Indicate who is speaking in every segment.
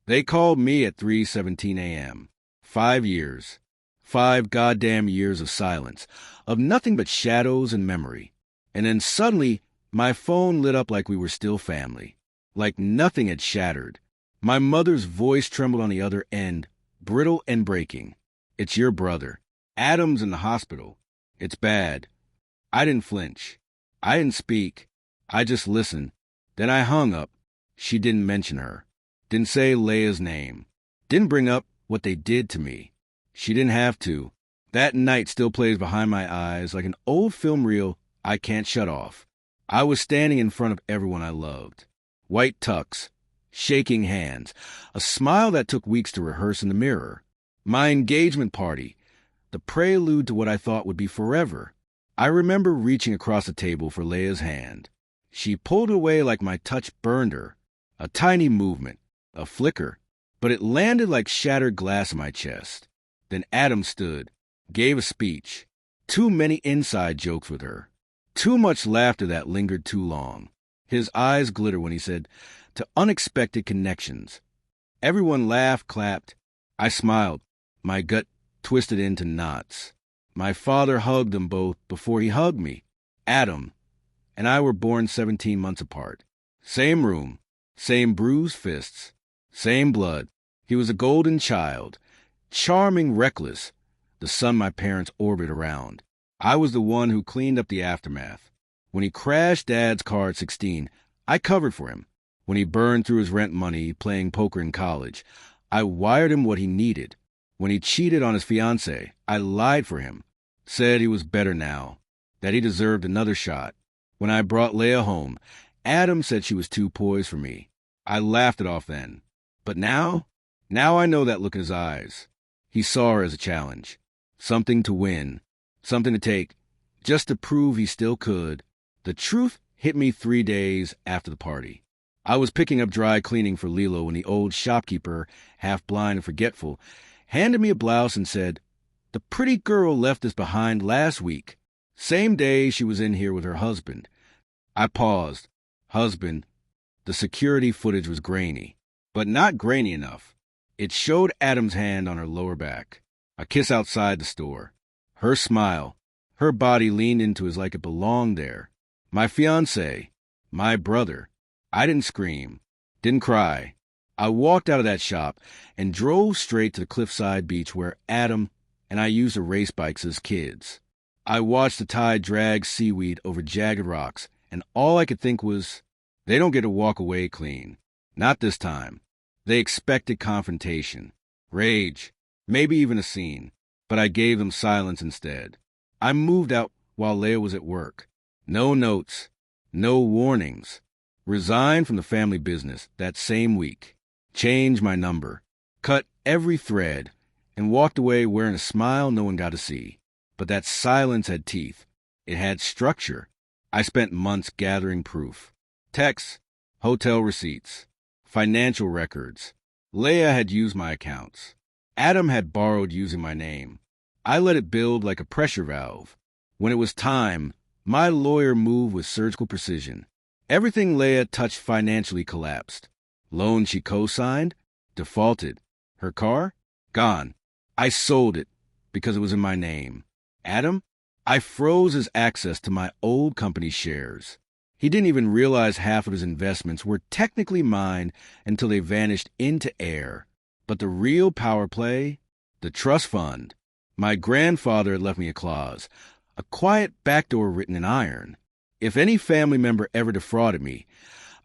Speaker 1: They called me at 3:17 a.m. 5 years. 5 goddamn years of silence, of nothing but shadows and memory. And then suddenly, my phone lit up like we were still family. Like nothing had shattered. My mother's voice trembled on the other end, brittle and breaking. "It's your brother. Adam's in the hospital. It's bad." I didn't flinch. I didn't speak. I just listened. Then I hung up. She didn't mention her. Didn't say Leia's name. Didn't bring up what they did to me. She didn't have to. That night still plays behind my eyes like an old film reel I can't shut off. I was standing in front of everyone I loved. White tux, shaking hands, a smile that took weeks to rehearse in the mirror. My engagement party, the prelude to what I thought would be forever. I remember reaching across the table for Leia's hand. She pulled away like my touch burned her. A tiny movement, a flicker, but it landed like shattered glass in my chest. Then Adam stood, gave a speech. Too many inside jokes with her. Too much laughter that lingered too long. His eyes glittered when he said, "To unexpected connections." Everyone laughed, clapped. I smiled. My gut twisted into knots. My father hugged them both before he hugged me. Adam and I were born 17 months apart. Same room, same bruised fists, same blood. He was a golden child. Charming, reckless, the son my parents orbit around. I was the one who cleaned up the aftermath. When he crashed Dad's car at 16, I covered for him. When he burned through his rent money playing poker in college, I wired him what he needed. When he cheated on his fiancée, I lied for him, said he was better now, that he deserved another shot. When I brought Leia home, Adam said she was too poised for me. I laughed it off then. But now I know that look in his eyes. He saw her as a challenge, something to win, something to take, just to prove he still could. The truth hit me 3 days after the party. I was picking up dry cleaning for Lilo when the old shopkeeper, half blind and forgetful, handed me a blouse and said, "The pretty girl left this behind last week. Same day she was in here with her husband." I paused. Husband. The security footage was grainy, but not grainy enough. It showed Adam's hand on her lower back. A kiss outside the store. Her smile. Her body leaned into his like it belonged there. My fiancé. My brother. I didn't scream. Didn't cry. I walked out of that shop and drove straight to the cliffside beach where Adam and I used to race bikes as kids. I watched the tide drag seaweed over jagged rocks, and all I could think was, they don't get to walk away clean. Not this time. They expected confrontation, rage, maybe even a scene, but I gave them silence instead. I moved out while Leia was at work. No notes, no warnings. Resigned from the family business that same week. Changed my number. Cut every thread and walked away wearing a smile no one got to see. But that silence had teeth. It had structure. I spent months gathering proof. Texts, hotel receipts, financial records. Leia had used my accounts. Adam had borrowed using my name. I let it build like a pressure valve. When it was time, my lawyer moved with surgical precision. Everything Leia touched financially collapsed. Loan she co-signed, defaulted. Her car, gone. I sold it because it was in my name. Adam, I froze his access to my old company shares. He didn't even realize half of his investments were technically mine until they vanished into air. But the real power play, the trust fund. My grandfather had left me a clause, a quiet backdoor written in iron. If any family member ever defrauded me,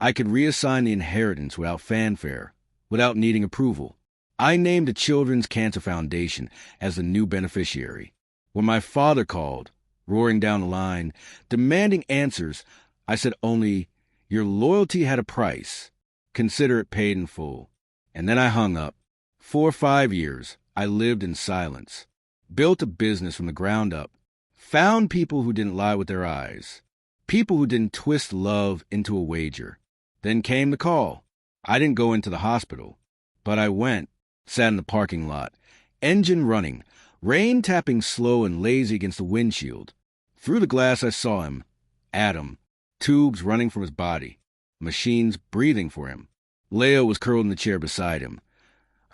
Speaker 1: I could reassign the inheritance without fanfare, without needing approval. I named the Children's Cancer Foundation as the new beneficiary. When my father called, roaring down the line, demanding answers, I said only, "Your loyalty had a price. Consider it paid in full." And then I hung up. For 5 years, I lived in silence. Built a business from the ground up. Found people who didn't lie with their eyes. People who didn't twist love into a wager. Then came the call. I didn't go into the hospital, but I went, sat in the parking lot, engine running, rain tapping slow and lazy against the windshield. Through the glass I saw him, Adam, tubes running from his body, machines breathing for him. Leia was curled in the chair beside him,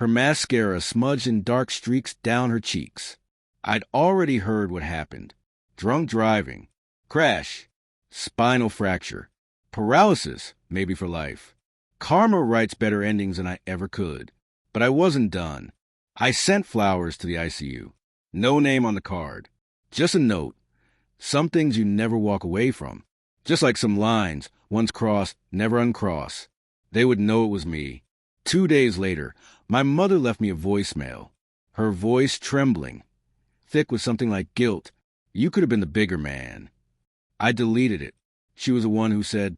Speaker 1: her mascara smudged in dark streaks down her cheeks. I'd already heard what happened. Drunk driving, crash, spinal fracture, paralysis, maybe for life. Karma writes better endings than I ever could. But I wasn't done. I sent flowers to the ICU. No name on the card. Just a note. Some things you never walk away from. Just like some lines, once crossed, never uncross. They would know it was me. 2 days later, my mother left me a voicemail. Her voice trembling, thick with something like guilt. You could have been the bigger man. I deleted it. She was the one who said,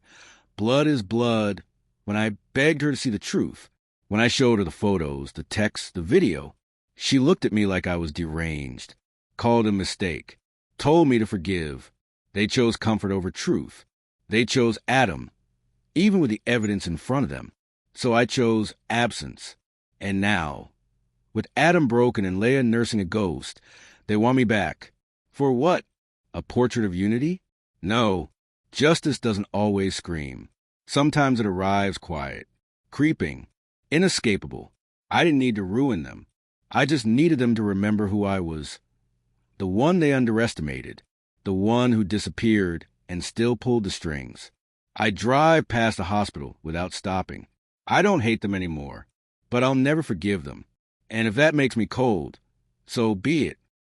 Speaker 1: blood is blood. When I begged her to see the truth, when I showed her the photos, the text, the video, she looked at me like I was deranged, called a mistake, told me to forgive. They chose comfort over truth. They chose Adam, even with the evidence in front of them. So I chose absence. And now, with Adam broken and Leia nursing a ghost, they want me back. For what? A portrait of unity? No, justice doesn't always scream. Sometimes it arrives quiet, creeping, inescapable. I didn't need to ruin them. I just needed them to remember who I was. The one they underestimated. The one who disappeared and still pulled the strings. I drive past the hospital without stopping. I don't hate them anymore, but I'll never forgive them. And if that makes me cold, so be it.